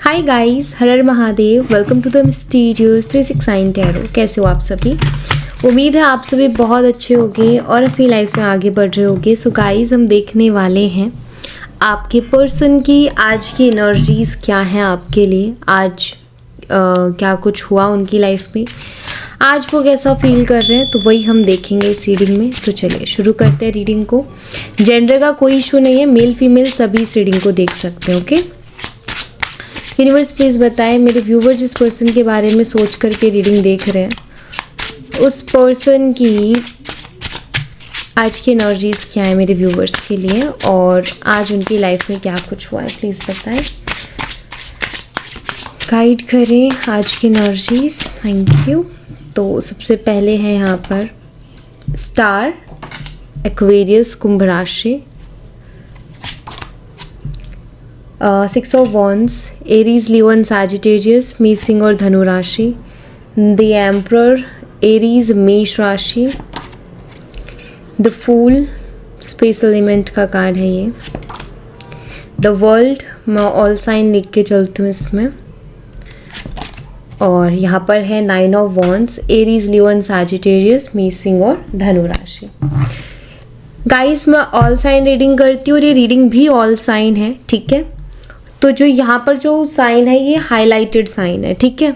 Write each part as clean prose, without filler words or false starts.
हाय guys, हर हर Mahadev. Welcome to the mysterious 369 tarot. कैसे हो आप सभी? उम्मीद है आप सभी बहुत अच्छे होंगे और अपनी लाइफ में आगे बढ़ रहे होंगे। सो गाइस, हम देखने वाले हैं आपके पर्सन की आज की एनर्जीज क्या हैं आपके लिए। आज क्या कुछ हुआ उनकी लाइफ में, आज वो कैसा फील कर रहे हैं, तो वही हम देखेंगे इस रीडिंग में। तो चलिए शुरू करते हैं रीडिंग को। जेंडर का कोई इशू नहीं है, मेल फीमेल सभी इस रीडिंग को देख सकते हैं। ओके यूनिवर्स प्लीज़ बताएं, मेरे व्यूवर जिस पर्सन के बारे में सोच करके रीडिंग देख रहे हैं उस पर्सन की आज की एनर्जीज क्या है मेरे व्यूवर्स के लिए, और आज उनकी लाइफ में क्या कुछ हुआ है, प्लीज़ बताएं, गाइड करें आज की एनर्जीज। Thank you. तो सबसे पहले है यहाँ पर स्टार, एक्वेरियस, कुंभ राशि, 6 of wands, Aries, Leo and Sagittarius, mean और धनु राशि, द एम्परर, एरीज, मेष राशि, द फूल, स्पेस एलिमेंट का कार्ड है ये, द वर्ल्ड, मैं ऑल साइन लिख के चलती हूँ इसमें, और यहाँ पर है 9 of wands, Aries, Leo and Sagittarius, mean और धनु राशि। गाइस, मैं ऑल साइन रीडिंग करती हूँ और ये रीडिंग भी ऑल साइन है, ठीक है। तो जो यहाँ पर जो साइन है ये हाईलाइटेड साइन है, ठीक है।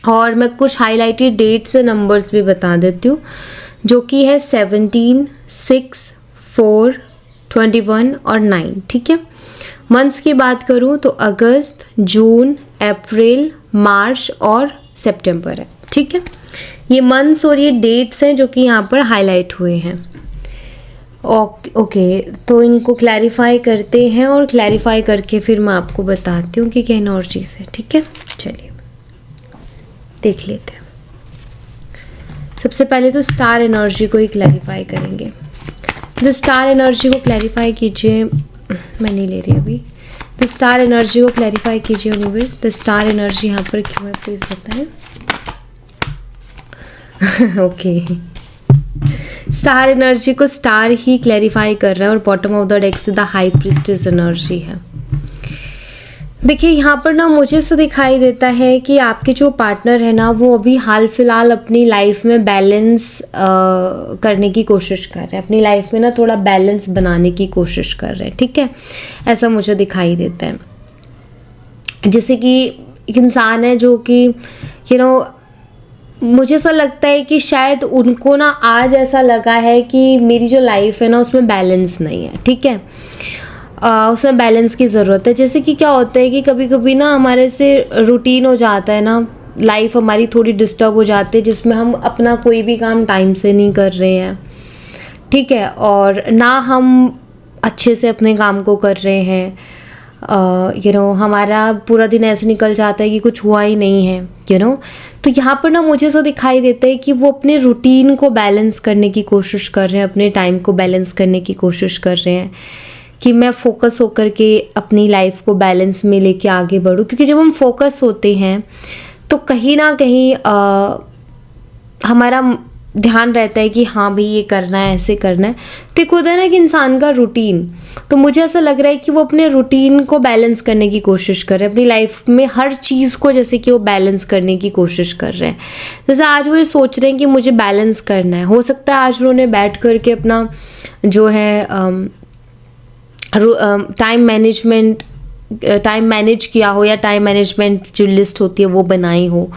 और मैं कुछ हाईलाइटेड डेट्स से नंबर्स भी बता देती हूँ, जो कि है 17, 6, 4, 21 और 9, ठीक है। मंथ्स की बात करूँ तो अगस्त, जून, अप्रैल, मार्च और सितंबर है, ठीक है। ये मंथ्स और ये डेट्स हैं जो कि यहाँ पर हाईलाइट हुए हैं। ओके, तो इनको क्लैरिफाई करते हैं और क्लैरिफाई करके फिर मैं आपको बताती हूँ कि क्या एनर्जीज है, ठीक है। चलिए देख लेते हैं। सबसे पहले तो स्टार एनर्जी को ही क्लैरिफाई करेंगे। द स्टार एनर्जी को क्लैरिफाई कीजिए, मैं नहीं ले रही अभी। द स्टार एनर्जी को क्लैरिफाई कीजिए यूनिवर्स। द स्टार एनर्जी यहाँ पर क्यों है, प्लीज़ बताएं। ओके, स्टार एनर्जी को स्टार ही क्लैरिफाई कर रहा है और बॉटम ऑफ द डेक से द हाई प्रीस्टेस एनर्जी है। देखिए यहाँ पर ना मुझे ऐसा दिखाई देता है कि आपके जो पार्टनर है ना वो अभी हाल फिलहाल अपनी लाइफ में बैलेंस करने की कोशिश कर रहे हैं, अपनी लाइफ में ना थोड़ा बैलेंस बनाने की कोशिश कर रहे हैं, ठीक है। ऐसा मुझे दिखाई देता है। जैसे कि एक इंसान है जो कि मुझे ऐसा लगता है कि शायद उनको ना आज ऐसा लगा है कि मेरी जो लाइफ है ना उसमें बैलेंस नहीं है, ठीक है। उसमें बैलेंस की ज़रूरत है। जैसे कि क्या होता है कि कभी कभी ना हमारे से रूटीन हो जाता है ना, लाइफ हमारी थोड़ी डिस्टर्ब हो जाती है, जिसमें हम अपना कोई भी काम टाइम से नहीं कर रहे हैं, ठीक है, और ना हम अच्छे से अपने काम को कर रहे हैं। हमारा पूरा दिन ऐसे निकल जाता है कि कुछ हुआ ही नहीं है, तो यहाँ पर ना मुझे ऐसा दिखाई देता है कि वो अपने रूटीन को बैलेंस करने की कोशिश कर रहे हैं, अपने टाइम को बैलेंस करने की कोशिश कर रहे हैं कि मैं फोकस होकर के अपनी लाइफ को बैलेंस में लेके आगे बढ़ूँ। क्योंकि जब हम फोकस होते हैं तो कहीं ना कहीं हमारा ध्यान रहता है कि हाँ भाई ये करना है, ऐसे करना है। तो एक होता है ना कि इंसान का रूटीन, तो मुझे ऐसा लग रहा है कि वो अपने रूटीन को बैलेंस करने की कोशिश कर रहे हैं, अपनी लाइफ में हर चीज़ को जैसे कि वो बैलेंस करने की कोशिश कर रहे हैं। जैसे आज वो ये सोच रहे हैं कि मुझे बैलेंस करना है। हो सकता है आज उन्होंने बैठ करके अपना जो है टाइम मैनेज किया हो, या टाइम मैनेजमेंट जो लिस्ट होती है वो बनाई हो,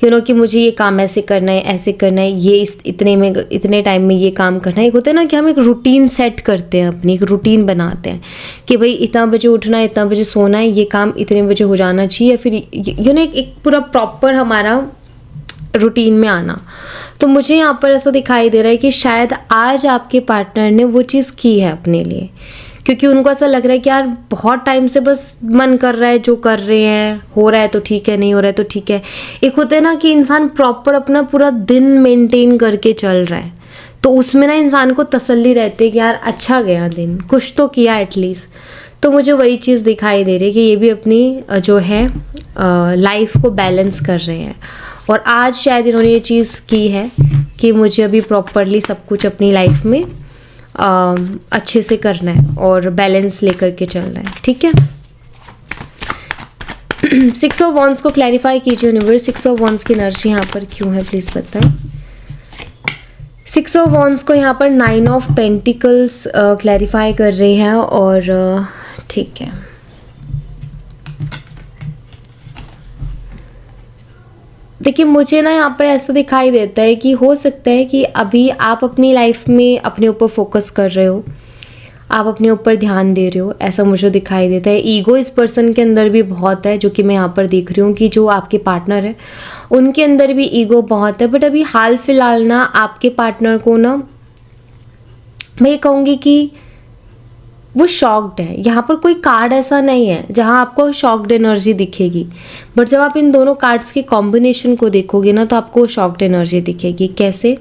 कि मुझे ये काम ऐसे करना है, ऐसे करना है, ये इतने टाइम में ये काम करना है। एक होता है ना कि हम एक रूटीन सेट करते हैं, अपनी एक रूटीन बनाते हैं कि भाई इतना बजे उठना है, इतना बजे सोना है, ये काम इतने बजे हो जाना चाहिए, या फिर एक पूरा प्रॉपर हमारा रूटीन में आना। तो मुझे यहाँ पर ऐसा दिखाई दे रहा है कि शायद आज आपके पार्टनर ने वो चीज़ की है अपने लिए, क्योंकि उनको ऐसा लग रहा है कि यार बहुत टाइम से बस मन कर रहा है, जो कर रहे हैं हो रहा है तो ठीक है, नहीं हो रहा है तो ठीक है। एक होता है ना कि इंसान प्रॉपर अपना पूरा दिन मेंटेन करके चल रहा है, तो उसमें ना इंसान को तसल्ली रहती है कि यार अच्छा गया दिन, कुछ तो किया एटलीस्ट। तो मुझे वही चीज़ दिखाई दे रही है कि ये भी अपनी जो है लाइफ को बैलेंस कर रहे हैं, और आज शायद इन्होंने ये चीज़ की है कि मुझे अभी प्रॉपरली सब कुछ अपनी लाइफ में अच्छे से करना है और बैलेंस लेकर के चलना है, ठीक है। सिक्स ऑफ वॉन्ड्स को क्लैरिफाई कीजिए यूनिवर्स, सिक्स ऑफ वॉन्ड्स की एनर्जी यहाँ पर क्यों है प्लीज़ बताएं। सिक्स ऑफ वॉन्ड्स को यहाँ पर नाइन ऑफ पेंटिकल्स क्लैरिफाई कर रही है और ठीक है, देखिए मुझे ना यहाँ पर ऐसा दिखाई देता है कि हो सकता है कि अभी आप अपनी लाइफ में अपने ऊपर फोकस कर रहे हो, आप अपने ऊपर ध्यान दे रहे हो, ऐसा मुझे दिखाई देता है। ईगो इस पर्सन के अंदर भी बहुत है, जो कि मैं यहाँ पर देख रही हूँ कि जो आपके पार्टनर है उनके अंदर भी ईगो बहुत है। बट अभी हाल फिलहाल ना आपके पार्टनर को ना मैं ये कहूँगी कि वो शॉक्ड है। यहाँ पर कोई कार्ड ऐसा नहीं है जहाँ आपको शॉक्ड एनर्जी दिखेगी, बट जब आप इन दोनों कार्ड्स के कॉम्बिनेशन को देखोगे ना तो आपको शॉक्ड एनर्जी दिखेगी। कैसे?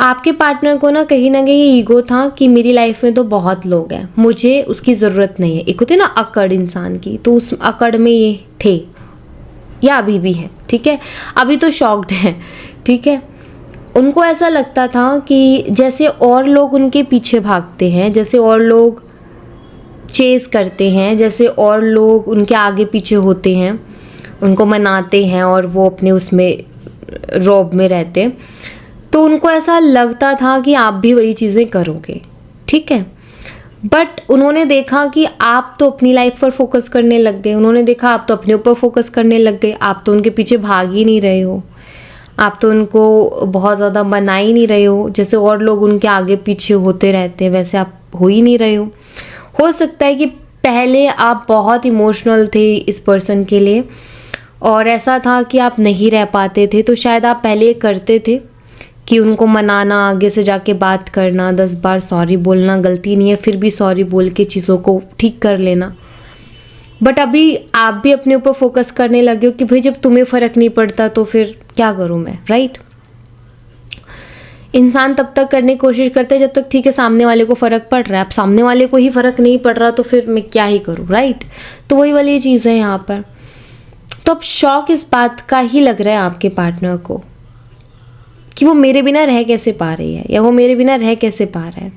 आपके पार्टनर को ना कहीं ये ईगो था कि मेरी लाइफ में तो बहुत लोग हैं, मुझे उसकी ज़रूरत नहीं है। एक होती है ना अकड़ इंसान की, तो उस अकड़ में ये थे या अभी भी है, ठीक है। अभी तो शॉक्ड है, ठीक है। उनको ऐसा लगता था कि जैसे और लोग उनके पीछे भागते हैं, जैसे और लोग चेस करते हैं, जैसे और लोग उनके आगे पीछे होते हैं, उनको मनाते हैं और वो अपने उसमें रौब में रहते हैं, तो उनको ऐसा लगता था कि आप भी वही चीज़ें करोगे, ठीक है। बट उन्होंने देखा कि आप तो अपनी लाइफ पर फोकस करने लग गए, उन्होंने देखा आप तो अपने ऊपर फोकस करने लग गए, आप तो उनके पीछे भाग ही नहीं रहे हो, आप तो उनको बहुत ज़्यादा मना ही नहीं रहे हो। जैसे और लोग उनके आगे पीछे होते रहते हैं वैसे आप हो ही नहीं रहे हो। हो सकता है कि पहले आप बहुत इमोशनल थे इस पर्सन के लिए और ऐसा था कि आप नहीं रह पाते थे, तो शायद आप पहले ये करते थे कि उनको मनाना, आगे से जाके बात करना, 10 बार सॉरी बोलना, गलती नहीं है फिर भी सॉरी बोल के चीज़ों को ठीक कर लेना। बट अभी आप भी अपने ऊपर फोकस करने लगे हो कि भाई जब तुम्हें फ़र्क नहीं पड़ता तो फिर क्या करूँ मैं, राइट। इंसान तब तक करने की कोशिश करता है जब तक ठीक है सामने वाले को फ़र्क पड़ रहा है। अब सामने वाले को ही फ़र्क नहीं पड़ रहा तो फिर मैं क्या ही करूँ, राइट। तो वही वाली चीज़ है यहाँ पर। तो अब शौक इस बात का ही लग रहा है आपके पार्टनर को कि वो मेरे बिना रह कैसे पा रही है या वो मेरे बिना रह कैसे पा रहा है,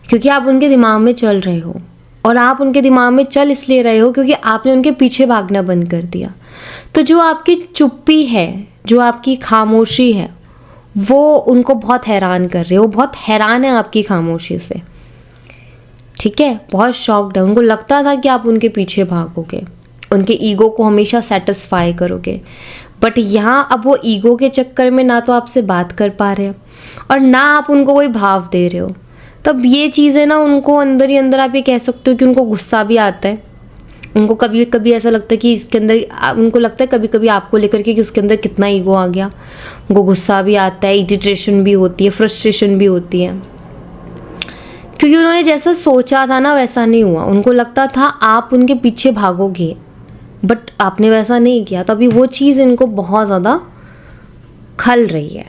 क्योंकि आप उनके दिमाग में चल रहे हो। और आप उनके दिमाग में चल इसलिए रहे हो क्योंकि आपने उनके पीछे भागना बंद कर दिया। तो जो आपकी चुप्पी है, जो आपकी खामोशी है, वो उनको बहुत हैरान कर रही है। वो बहुत हैरान है आपकी खामोशी से, ठीक है, बहुत शॉक्ड है। उनको लगता था कि आप उनके पीछे भागोगे, उनके ईगो को हमेशा सेटिस्फाई करोगे। बट यहाँ अब वो ईगो के चक्कर में ना तो आपसे बात कर पा रहे हैं और ना आप उनको कोई भाव दे रहे हो। तब ये चीज़ें ना उनको अंदर ही अंदर आप ये कह सकते हो कि उनको गुस्सा भी आता है। उनको कभी कभी ऐसा लगता है कि इसके अंदर, उनको लगता है कभी कभी आपको लेकर के कि उसके अंदर कितना ईगो आ गया। उनको गुस्सा भी आता है, इरिटेशन भी होती है, फ्रस्ट्रेशन भी होती है, क्योंकि उन्होंने जैसा सोचा था ना वैसा नहीं हुआ। उनको लगता था आप उनके पीछे भागोगे बट आपने वैसा नहीं किया। तो अभी वो चीज़ इनको बहुत ज़्यादा खल रही है,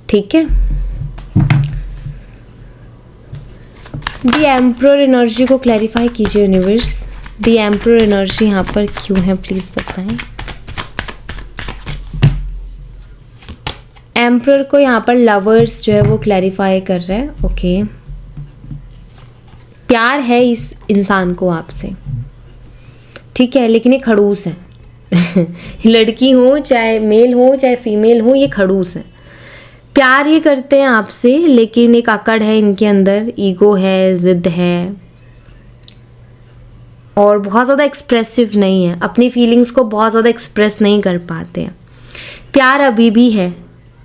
ठीक है। द एम्परर एनर्जी को क्लैरिफाई कीजिए यूनिवर्स। द एम्परर एनर्जी यहाँ पर क्यों है प्लीज़ बताएं। एम्परर को यहाँ पर लवर्स जो है वो क्लैरिफाई कर रहा है। ओके, प्यार है इस इंसान को आपसे, ठीक है, लेकिन ये खड़ूस है। लड़की हो चाहे मेल हो चाहे फीमेल हो, ये खड़ूस है। प्यार ये करते हैं आपसे, लेकिन एक अकड़ है इनके अंदर, ईगो है, जिद है और बहुत ज़्यादा एक्सप्रेसिव नहीं है। अपनी फीलिंग्स को बहुत ज़्यादा एक्सप्रेस नहीं कर पाते हैं। प्यार अभी भी है,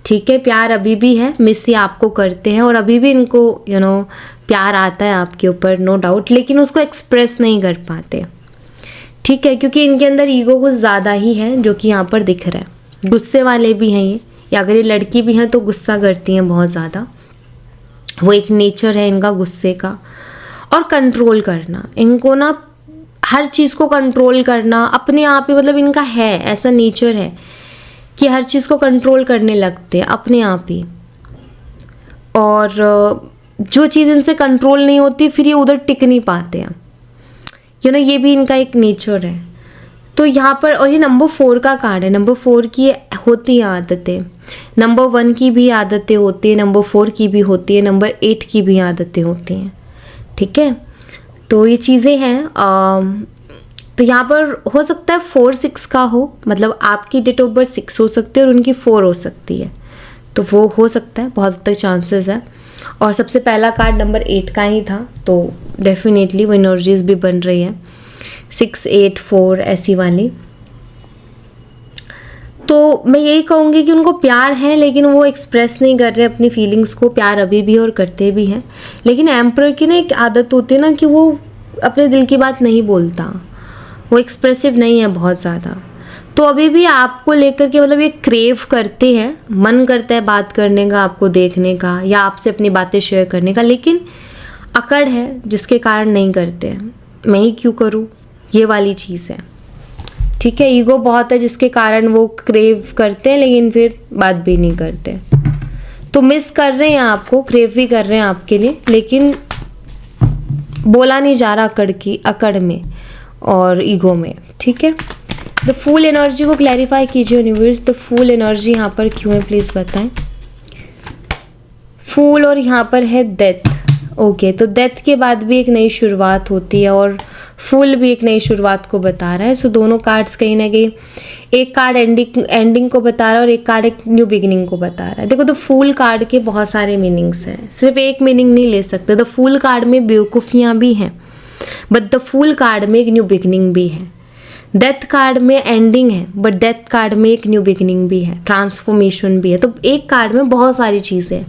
ठीक है, प्यार अभी भी है, मिस ये आपको करते हैं और अभी भी इनको प्यार आता है आपके ऊपर, नो डाउट, लेकिन उसको एक्सप्रेस नहीं कर पाते, ठीक है, क्योंकि इनके अंदर ईगो कुछ ज़्यादा ही है जो कि यहाँ पर दिख रहा है। गुस्से वाले भी हैं ये, या अगर ये लड़की भी हैं तो गुस्सा करती हैं बहुत ज़्यादा। वो एक नेचर है इनका गुस्से का और कंट्रोल करना। इनको ना हर चीज़ को कंट्रोल करना अपने आप ही, मतलब इनका है ऐसा नेचर है कि हर चीज़ को कंट्रोल करने लगते हैं अपने आप ही। और जो चीज़ इनसे कंट्रोल नहीं होती फिर ये उधर टिक नहीं पाते हैं, ये भी इनका एक नेचर है। तो यहाँ पर, और ये नंबर 4 का कार्ड है। नंबर 4 की होती हैं आदतें, नंबर 1 की भी आदतें होती है, नंबर 4 की भी होती है, नंबर 8 की भी आदतें होती हैं, ठीक है। तो ये चीज़ें हैं। तो यहाँ पर हो सकता है 4-6 का हो, मतलब आपकी डेट ऑफ बर्थ 6 हो सकती है और उनकी 4 हो सकती है, तो वो हो सकता है, बहुत हद तक चांसेस है। और सबसे पहला कार्ड नंबर 8 का ही था, तो डेफिनेटली वो एनर्जीज भी बन रही है 6, 8, 4 ऐसी वाली। तो मैं यही कहूँगी कि उनको प्यार है, लेकिन वो एक्सप्रेस नहीं कर रहे अपनी फीलिंग्स को। प्यार अभी भी और करते भी हैं, लेकिन एम्परर की ना एक आदत होती है ना कि वो अपने दिल की बात नहीं बोलता, वो एक्सप्रेसिव नहीं है बहुत ज़्यादा। तो अभी भी आपको लेकर के मतलब ये क्रेव करते हैं, मन करता है बात करने का, आपको देखने का या आपसे अपनी बातें शेयर करने का, लेकिन अकड़ है जिसके कारण नहीं करते हैं। मैं ही क्यों करूँ, ये वाली चीज़ है। ठीक है, ईगो बहुत है जिसके कारण वो क्रेव करते हैं लेकिन फिर बात भी नहीं करते। तो मिस कर रहे हैं आपको, क्रेव भी कर रहे हैं आपके लिए, लेकिन बोला नहीं जा रहा अकड़ में और ईगो में। ठीक है, द फूल एनर्जी को क्लैरिफाई कीजिए यूनिवर्स, द फूल एनर्जी यहाँ पर क्यों है प्लीज़ बताएं। फूल और यहाँ पर है डेथ। ओके, तो डेथ के बाद भी एक नई शुरुआत होती है और फुल भी एक नई शुरुआत को बता रहा है। सो दोनों कार्ड्स कहीं ना कहीं, एक कार्ड एंडिंग को बता रहा है और एक कार्ड एक न्यू बिगिनिंग को बता रहा है। देखो, द फूल कार्ड के बहुत सारे मीनिंग्स हैं, सिर्फ एक मीनिंग नहीं ले सकते। द फूल कार्ड में बेवकूफ़ियाँ भी हैं, बट द फूल कार्ड में एक न्यू बिगिनिंग भी है। डेथ कार्ड में एंडिंग है, बट डेथ कार्ड में एक न्यू बिगिनिंग भी है, ट्रांसफॉर्मेशन भी है। तो एक कार्ड में बहुत सारी चीज़ें हैं।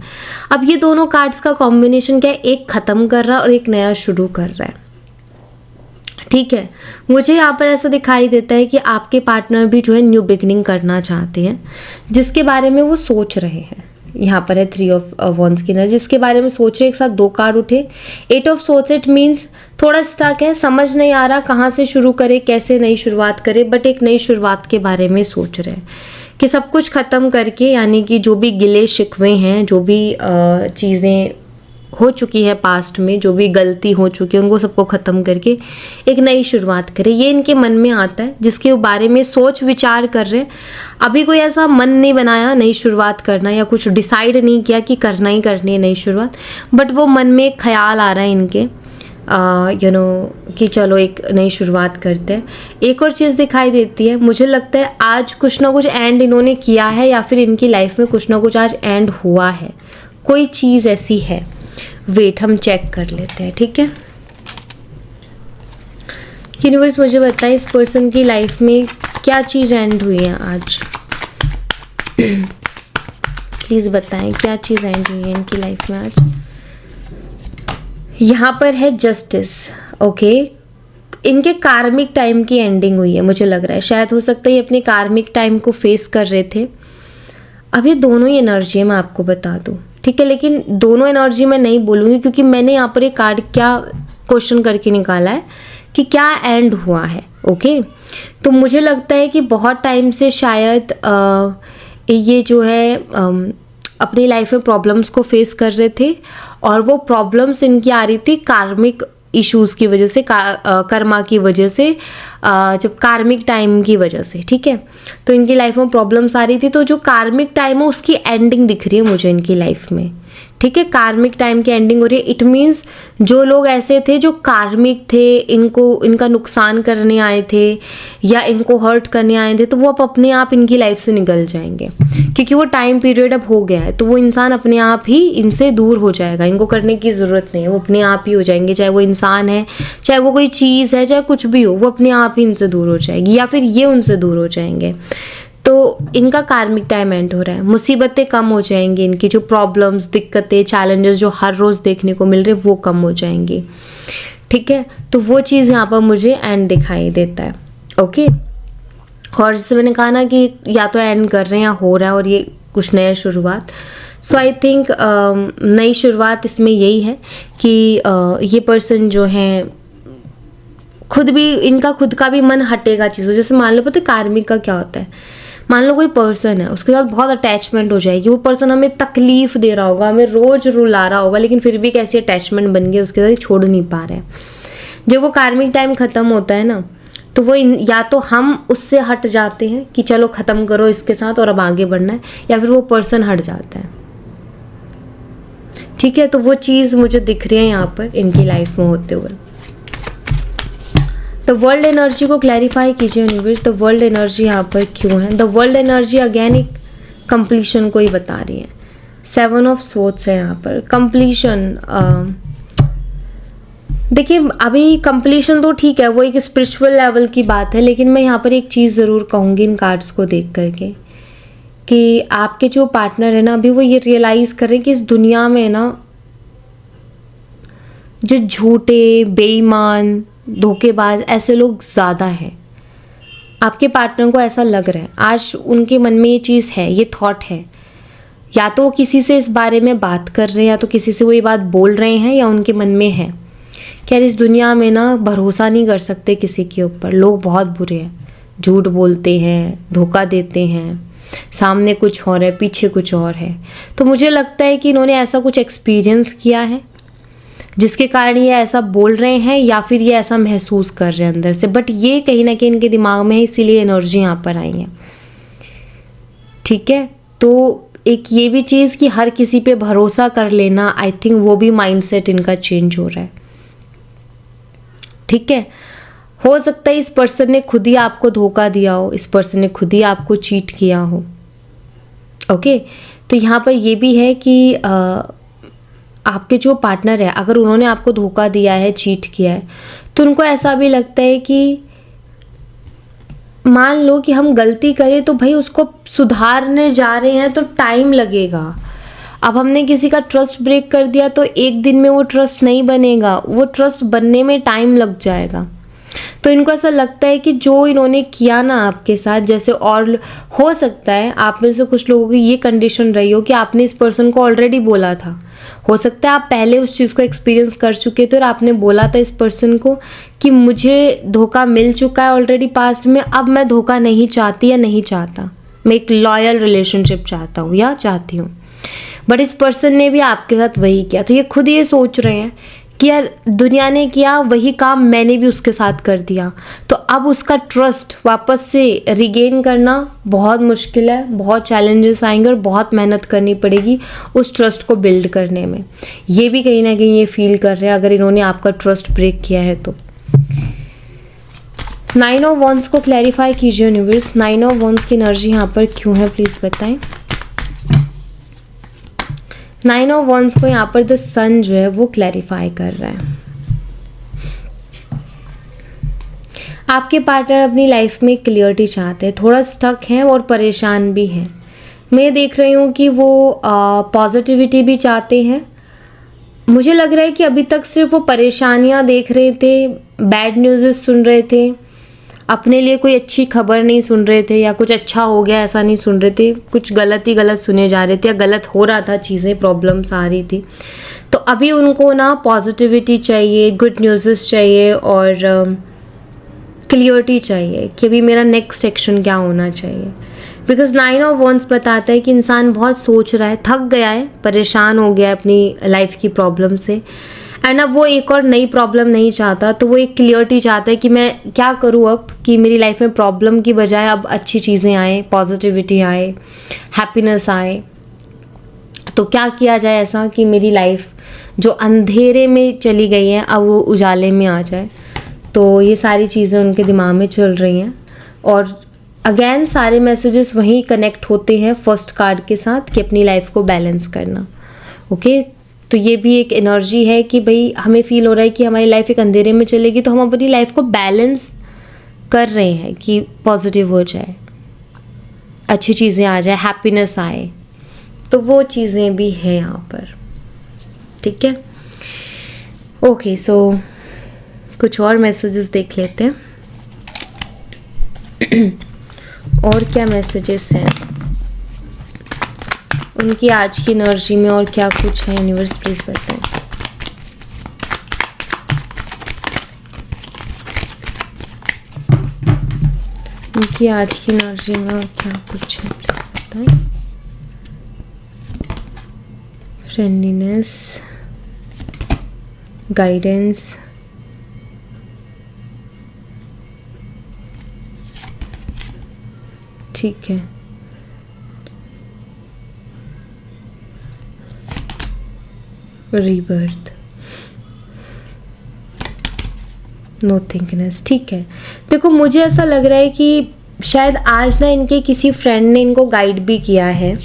अब ये दोनों कार्ड्स का कॉम्बिनेशन क्या है, एक ख़त्म कर रहा है और एक नया शुरू कर रहा है। ठीक है, मुझे यहाँ पर ऐसा दिखाई देता है कि आपके पार्टनर भी जो है न्यू बिगनिंग करना चाहते हैं, जिसके बारे में वो सोच रहे हैं। यहाँ पर है 3 ऑफ वॉन्ड्स की एनर्जी, जिसके बारे में सोच रहे। एक साथ 2 कार्ड उठे, 8 ऑफ सोर्ड्स। इट मीन्स थोड़ा स्टक है, समझ नहीं आ रहा कहाँ से शुरू करे, कैसे नई शुरुआत करे, बट एक नई शुरुआत के बारे में सोच रहे हैं कि सब कुछ ख़त्म करके, यानी कि जो भी गिले शिकवे हैं, जो भी चीज़ें हो चुकी है पास्ट में, जो भी गलती हो चुकी है, उनको सबको ख़त्म करके एक नई शुरुआत करें, ये इनके मन में आता है, जिसके बारे में सोच विचार कर रहे हैं। अभी कोई ऐसा मन नहीं बनाया नई शुरुआत करना, या कुछ डिसाइड नहीं किया कि करना ही करनी है नई शुरुआत, बट वो मन में एक ख्याल आ रहा है इनके कि चलो एक नई शुरुआत करते हैं। एक और चीज़ दिखाई देती है, मुझे लगता है आज कुछ ना कुछ एंड इन्होंने किया है, या फिर इनकी लाइफ में कुछ ना कुछ आज एंड हुआ है, कोई चीज़ ऐसी है। वेट, हम चेक कर लेते हैं। ठीक है, यूनिवर्स मुझे बताएं इस पर्सन की लाइफ में क्या चीज़ एंड हुई है आज। प्लीज़ बताएं क्या चीज़ एंड हुई है इनकी लाइफ में आज। यहाँ पर है जस्टिस। ओके, इनके कार्मिक टाइम की एंडिंग हुई है, मुझे लग रहा है। शायद हो सकता है ये अपने कार्मिक टाइम को फेस कर रहे थे। अब ये दोनों ही एनर्जी है, मैं आपको बता दूँ। ठीक है, लेकिन दोनों एनर्जी मैं नहीं बोलूँगी, क्योंकि मैंने यहाँ पर एक कार्ड क्या क्वेश्चन करके निकाला है कि क्या एंड हुआ है। ओके, तो मुझे लगता है कि बहुत टाइम से शायद ये जो है अपनी लाइफ में प्रॉब्लम्स को फेस कर रहे थे, और वो प्रॉब्लम्स इनकी आ रही थी कार्मिक इश्यूज़ की वजह से, कर्मा की वजह से, जब कार्मिक टाइम की वजह से। ठीक है, तो इनकी लाइफ में प्रॉब्लम्स आ रही थी, तो जो कार्मिक टाइम है उसकी एंडिंग दिख रही है मुझे इनकी लाइफ में। ठीक है, कार्मिक टाइम की एंडिंग हो रही है। इट मीन्स जो लोग ऐसे थे जो कार्मिक थे, इनका नुकसान करने आए थे या इनको हर्ट करने आए थे, तो वो अब अपने आप इनकी लाइफ से निकल जाएंगे, क्योंकि वो टाइम पीरियड अब हो गया है। तो वो इंसान अपने आप ही इनसे दूर हो जाएगा, इनको करने की ज़रूरत नहीं है, वो अपने आप ही हो जाएंगे। चाहे वो इंसान है, चाहे वो कोई चीज़ है, चाहे कुछ भी हो, वो अपने आप ही इनसे दूर हो जाएगी, या फिर ये उनसे दूर हो जाएंगे। तो इनका कार्मिक टाइम एंड हो रहा है। मुसीबतें कम हो जाएंगी, इनकी जो प्रॉब्लम्स, दिक्कतें, चैलेंजेस जो हर रोज़ देखने को मिल रहे हैं वो कम हो जाएंगी। ठीक है, तो वो चीज़ यहाँ पर मुझे एंड दिखाई देता है। ओके, और जैसे मैंने कहा ना कि या तो एंड कर रहे हैं या हो रहा है, और ये कुछ नया शुरुआत। सो आई थिंक नई शुरुआत इसमें यही है कि ये पर्सन जो है खुद भी, इनका खुद का भी मन हटेगा चीज़ों। जैसे मान लो, पता है कार्मिक का क्या होता है, मान लो कोई पर्सन है, उसके साथ बहुत अटैचमेंट हो जाएगी, वो पर्सन हमें तकलीफ दे रहा होगा, हमें रोज रुला रहा होगा, लेकिन फिर भी एक ऐसी अटैचमेंट बन गई उसके साथ, छोड़ नहीं पा रहे हैं। जब वो कार्मिक टाइम ख़त्म होता है ना, तो वो या तो हम उससे हट जाते हैं कि चलो ख़त्म करो इसके साथ और अब आगे बढ़ना है, या फिर वो पर्सन हट जाता है। ठीक है, तो वो चीज़ मुझे दिख रही है यहाँ पर इनकी लाइफ में होते हुए। द वर्ल्ड एनर्जी को क्लैरिफाई कीजिए यूनिवर्स, द वर्ल्ड एनर्जी यहाँ पर क्यों है? द वर्ल्ड एनर्जी अगेन एक कंप्लीशन को ही बता रही है। 7 ऑफ सोर्ड्स है यहाँ पर, कंप्लीशन। देखिए अभी कंप्लीशन तो ठीक है, वो एक स्पिरिचुअल लेवल की बात है, लेकिन मैं यहाँ पर एक चीज़ ज़रूर कहूँगी इन कार्ड्स को देख करके कि आपके जो पार्टनर है ना, अभी वो ये रियलाइज़ कर रहे हैं कि इस दुनिया में ना जो झूठे, बेईमान, धोखेबाज ऐसे लोग ज़्यादा हैं। आपके पार्टनर को ऐसा लग रहा है, आज उनके मन में ये चीज़ है, ये थॉट है, या तो वो किसी से इस बारे में बात कर रहे हैं, या तो किसी से वो ये बात बोल रहे हैं, या उनके मन में है कि यार इस दुनिया में ना भरोसा नहीं कर सकते किसी के ऊपर, लोग बहुत बुरे हैं, झूठ बोलते हैं, धोखा देते हैं, सामने कुछ और है, पीछे कुछ और है। तो मुझे लगता है कि इन्होंने ऐसा कुछ एक्सपीरियंस किया है जिसके कारण ये ऐसा बोल रहे हैं, या फिर ये ऐसा महसूस कर रहे हैं अंदर से, बट ये कहीं ना कहीं इनके दिमाग में है, इसीलिए एनर्जी यहाँ पर आई है। ठीक है, तो एक ये भी चीज़ कि हर किसी पे भरोसा कर लेना, आई थिंक वो भी माइंडसेट इनका चेंज हो रहा है। ठीक है, हो सकता है इस पर्सन ने खुद ही आपको धोखा दिया हो, इस पर्सन ने खुद ही आपको चीट किया हो। ओके, तो यहाँ पर ये भी है कि आपके जो पार्टनर है, अगर उन्होंने आपको धोखा दिया है, चीट किया है, तो उनको ऐसा भी लगता है कि मान लो कि हम गलती करें तो भाई उसको सुधारने जा रहे हैं तो टाइम लगेगा। अब हमने किसी का ट्रस्ट ब्रेक कर दिया तो एक दिन में वो ट्रस्ट नहीं बनेगा, वो ट्रस्ट बनने में टाइम लग जाएगा। तो इनको ऐसा लगता है कि जो इन्होंने किया ना आपके साथ, जैसे और हो सकता है आप में से कुछ लोगों की ये कंडीशन रही हो कि आपने इस पर्सन को ऑलरेडी बोला था, हो सकता है आप पहले उस चीज़ को एक्सपीरियंस कर चुके थे और आपने बोला था इस पर्सन को कि मुझे धोखा मिल चुका है ऑलरेडी पास्ट में, अब मैं धोखा नहीं चाहती या नहीं चाहता, मैं एक लॉयल रिलेशनशिप चाहता हूँ या चाहती हूँ। बट इस पर्सन ने भी आपके साथ वही किया, तो ये खुद ये सोच रहे हैं कि यार दुनिया ने किया वही काम मैंने भी उसके साथ कर दिया, तो अब उसका ट्रस्ट वापस से रिगेन करना बहुत मुश्किल है, बहुत चैलेंजेस आएंगे और बहुत मेहनत करनी पड़ेगी उस ट्रस्ट को बिल्ड करने में। ये भी कहीं ना कहीं ये फील कर रहे हैं अगर इन्होंने आपका ट्रस्ट ब्रेक किया है तो। 9 ऑफ वॉन्ड्स को क्लैरिफाई कीजिए यूनिवर्स, 9 ऑफ वॉन्ड्स की एनर्जी यहाँ पर क्यों है प्लीज़ बताएं। 9 ऑफ वॉन्ड्स को यहाँ पर द सन जो है वो क्लैरिफाई कर रहा है। आपके पार्टनर अपनी लाइफ में क्लियरिटी चाहते हैं, थोड़ा स्टक हैं और परेशान भी हैं। मैं देख रही हूँ कि वो पॉजिटिविटी भी चाहते हैं। मुझे लग रहा है कि अभी तक सिर्फ वो परेशानियाँ देख रहे थे, बैड न्यूज़ सुन रहे थे, अपने लिए कोई अच्छी खबर नहीं सुन रहे थे, या कुछ अच्छा हो गया ऐसा नहीं सुन रहे थे, कुछ गलत ही गलत सुने जा रहे थे, या गलत हो रहा था चीज़ें, प्रॉब्लम्स आ रही थी। तो अभी उनको ना पॉजिटिविटी चाहिए, गुड न्यूज़ चाहिए और क्लियरिटी चाहिए कि अभी मेरा नेक्स्ट एक्शन क्या होना चाहिए। बिकॉज 9 ऑफ वॉन्ड्स बताता है कि इंसान बहुत सोच रहा है, थक गया है, परेशान हो गया है अपनी लाइफ की प्रॉब्लम से, एंड अब वो एक और नई प्रॉब्लम नहीं चाहता, तो वो एक क्लियरिटी चाहता है कि मैं क्या करूँ अब कि मेरी लाइफ में प्रॉब्लम की बजाय अब अच्छी चीज़ें आए, पॉजिटिविटी आए, हैप्पीनेस आए। तो क्या किया जाए ऐसा कि मेरी लाइफ जो अंधेरे में चली गई है अब वो उजाले में आ जाए। तो ये सारी चीज़ें उनके दिमाग में चल रही हैं और अगेन सारे मैसेजेस वहीं कनेक्ट होते हैं फर्स्ट कार्ड के साथ कि अपनी लाइफ को बैलेंस करना। ओके, तो ये भी एक एनर्जी है कि भाई हमें फील हो रहा है कि हमारी लाइफ एक अंधेरे में चलेगी, तो हम अपनी लाइफ को बैलेंस कर रहे हैं कि पॉजिटिव हो जाए, अच्छी चीज़ें आ जाए, हैप्पीनेस आए। तो वो चीज़ें भी हैं यहाँ पर। ठीक है, ओके, सो कुछ और मैसेजेस देख लेते हैं। और क्या मैसेजेस हैं उनकी आज की एनर्जी में, और क्या कुछ है यूनिवर्स प्लीज बताएं। उनकी आज की एनर्जी में और क्या कुछ है प्लीज बताएं। फ्रेंडलीनेस, गाइडेंस, ठीक है, रीबर्थ, नो थिंकनेस, ठीक है। देखो मुझे ऐसा लग रहा है कि शायद आज ना इनके किसी फ्रेंड ने इनको गाइड भी किया है।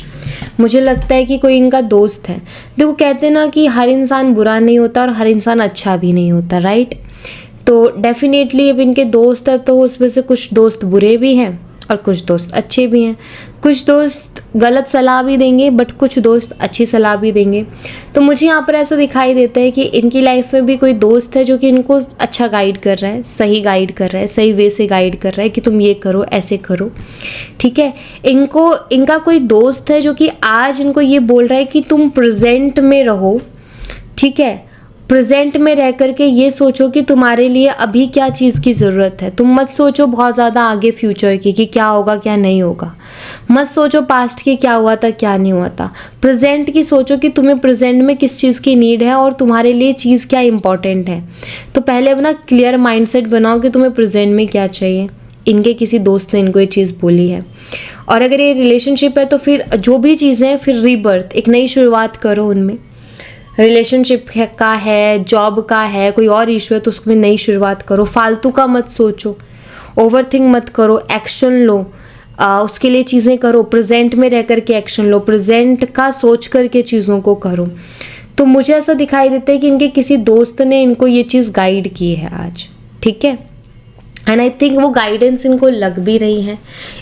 मुझे लगता है कि कोई इनका दोस्त है। देखो कहते हैं ना कि हर इंसान बुरा नहीं होता और हर इंसान अच्छा भी नहीं होता, राइट? तो डेफिनेटली अब इनके दोस्त है तो उसमें से कुछ दोस्त बुरे भी हैं और कुछ दोस्त अच्छे भी हैं। कुछ दोस्त गलत सलाह भी देंगे बट कुछ दोस्त अच्छी सलाह भी देंगे। तो मुझे यहाँ पर ऐसा दिखाई देता है कि इनकी लाइफ में भी कोई दोस्त है जो कि इनको अच्छा गाइड कर रहा है, सही गाइड कर रहा है, सही वे से गाइड कर रहा है कि तुम ये करो, ऐसे करो, ठीक है। इनका कोई दोस्त है जो कि आज इनको ये बोल रहा है कि तुम प्रेजेंट में रहो, ठीक है। प्रेजेंट में रह करके ये सोचो कि तुम्हारे लिए अभी क्या चीज़ की ज़रूरत है। तुम मत सोचो बहुत ज़्यादा आगे फ्यूचर की कि क्या होगा क्या नहीं होगा। मत सोचो पास्ट की क्या हुआ था क्या नहीं हुआ था। प्रेजेंट की सोचो कि तुम्हें प्रेजेंट में किस चीज़ की नीड है और तुम्हारे लिए चीज़ क्या इंपॉर्टेंट है। तो पहले अपना क्लियर माइंडसेट बनाओ कि तुम्हें प्रेजेंट में क्या चाहिए। इनके किसी दोस्त ने इनको ये चीज़ बोली है। और अगर ये रिलेशनशिप है तो फिर जो भी चीज़ें हैं फिर रीबर्थ, एक नई शुरुआत करो उनमें। रिलेशनशिप का है, जॉब का है, कोई और इशू है तो उसमें नई शुरुआत करो। फालतू का मत सोचो, ओवरथिंक मत करो, एक्शन लो। उसके लिए चीज़ें करो, प्रेजेंट में रह कर के एक्शन लो, प्रेजेंट का सोच करके चीज़ों को करो। तो मुझे ऐसा दिखाई देता है कि इनके किसी दोस्त ने इनको ये चीज़ गाइड की है आज, ठीक है। एंड आई थिंक वो गाइडेंस इनको लग भी रही है,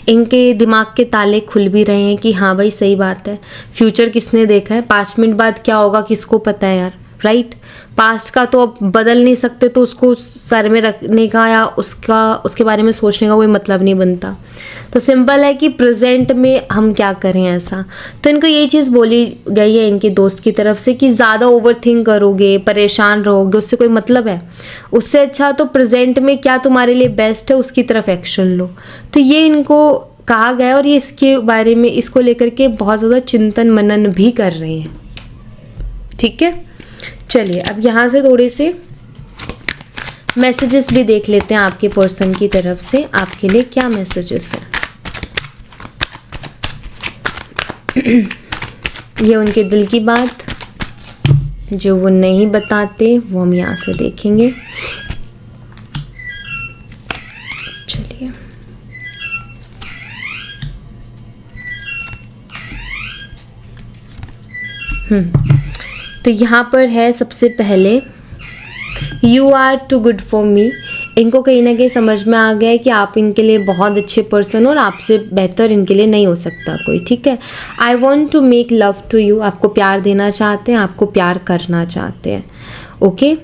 इनके दिमाग के ताले खुल भी रहे हैं कि हाँ भाई सही बात है। फ्यूचर किसने देखा है, 5 मिनट बाद क्या होगा किसको पता है यार, राइट? पास्ट का तो अब बदल नहीं सकते तो उसको सर में रखने का या उसके बारे में सोचने का कोई मतलब नहीं बनता। तो सिंपल है कि प्रेजेंट में हम क्या करें ऐसा। तो इनको ये चीज़ बोली गई है इनके दोस्त की तरफ से कि ज़्यादा ओवरथिंक करोगे, परेशान रहोगे, उससे कोई मतलब है। उससे अच्छा तो प्रेजेंट में क्या तुम्हारे लिए बेस्ट है उसकी तरफ एक्शन लो। तो ये इनको कहा गया और ये इसके बारे में इसको लेकर के बहुत ज़्यादा चिंतन मनन भी कर रहे हैं, ठीक है। चलिए अब यहाँ से थोड़े से मैसेजेस भी देख लेते हैं आपके पर्सन की तरफ से। आपके लिए क्या मैसेजेस हैं? ये उनके दिल की बात जो वो नहीं बताते वो हम यहाँ से देखेंगे। चलिए तो यहाँ पर है सबसे पहले you are too good for me. इनको कहीं ना कहीं समझ में आ गया है कि आप इनके लिए बहुत अच्छे पर्सन हो और आपसे बेहतर इनके लिए नहीं हो सकता कोई, ठीक है। I want to make love to you, आपको प्यार देना चाहते हैं, आपको प्यार करना चाहते हैं, okay.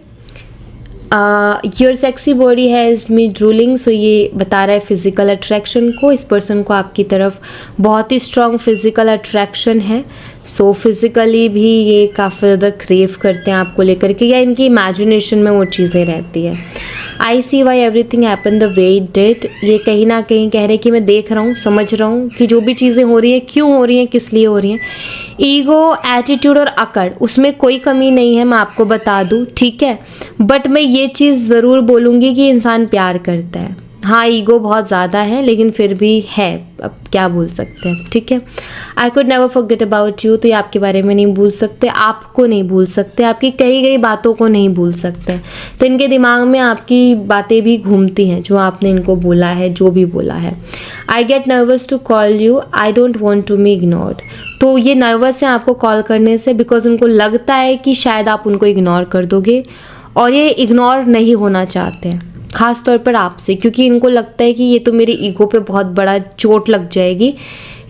Your sexy body has me drooling, so ये बता रहा है फिजिकल अट्रैक्शन को। इस पर्सन को आपकी तरफ बहुत ही स्ट्रॉन्ग फिजिकल अट्रैक्शन है। सो फिजिकली भी ये काफ़ी ज़्यादा क्रेव करते हैं आपको लेकर के, या इनकी इमेजिनेशन में वो चीज़ें रहती है। I see why everything happen the way it did, ये कहीं ना कहीं कह रहे हैं कि मैं देख रहा हूँ, समझ रहा हूँ कि जो भी चीज़ें हो रही हैं क्यों हो रही हैं, किस लिए हो रही हैं। ईगो, एटीट्यूड और अकड़, उसमें कोई कमी नहीं है, मैं आपको बता दूँ, ठीक है। बट मैं ये चीज़ ज़रूर बोलूँगी कि इंसान प्यार करता है। हाँ ईगो बहुत ज़्यादा है लेकिन फिर भी है, अब क्या बोल सकते हैं, ठीक है। I could never forget about you, तो ये आपके बारे में नहीं भूल सकते, आपको नहीं भूल सकते, आपकी कही गई बातों को नहीं भूल सकते। तो इनके दिमाग में आपकी बातें भी घूमती हैं जो आपने इनको बोला है, जो भी बोला है। I get nervous to call you, I don't want to be ignored, तो ये नर्वस हैं आपको कॉल करने से बिकॉज उनको लगता है कि शायद आप उनको इग्नोर कर दोगे और ये इग्नोर नहीं होना चाहते हैं, ख़ास तौर पर आपसे, क्योंकि इनको लगता है कि ये तो मेरे ईगो पे बहुत बड़ा चोट लग जाएगी,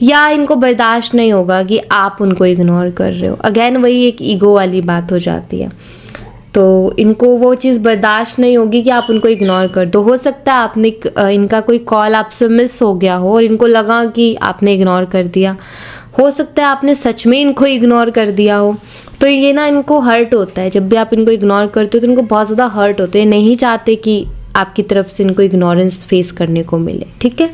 या इनको बर्दाश्त नहीं होगा कि आप उनको इग्नोर कर रहे हो। अगेन वही एक ईगो वाली बात हो जाती है, तो इनको वो चीज़ बर्दाश्त नहीं होगी कि आप उनको इग्नोर कर दो। हो सकता है आपने इनका कोई कॉल आपसे मिस हो गया हो और इनको लगा कि आपने इग्नोर कर दिया। हो सकता है आपने सच में इनको इग्नोर कर दिया हो। तो ये ना इनको हर्ट होता है, जब भी आप इनको इग्नोर करते हो तो इनको बहुत ज़्यादा हर्ट होते हैं, नहीं चाहते कि आपकी तरफ से इनको इग्नोरेंस फेस करने को मिले, ठीक है।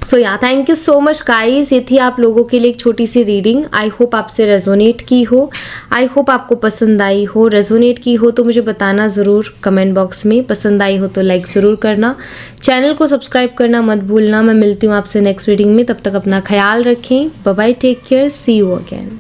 सो या thank you so much guys, ये थी आप लोगों के लिए एक छोटी सी रीडिंग। आई होप आपसे रेजोनेट की हो, आई होप आपको पसंद आई हो। रेजोनेट की हो तो मुझे बताना ज़रूर कमेंट बॉक्स में, पसंद आई हो तो लाइक ज़रूर करना, चैनल को सब्सक्राइब करना मत भूलना। मैं मिलती हूँ आपसे नेक्स्ट रीडिंग में, तब तक अपना ख्याल रखें, bye bye, take care, see you again.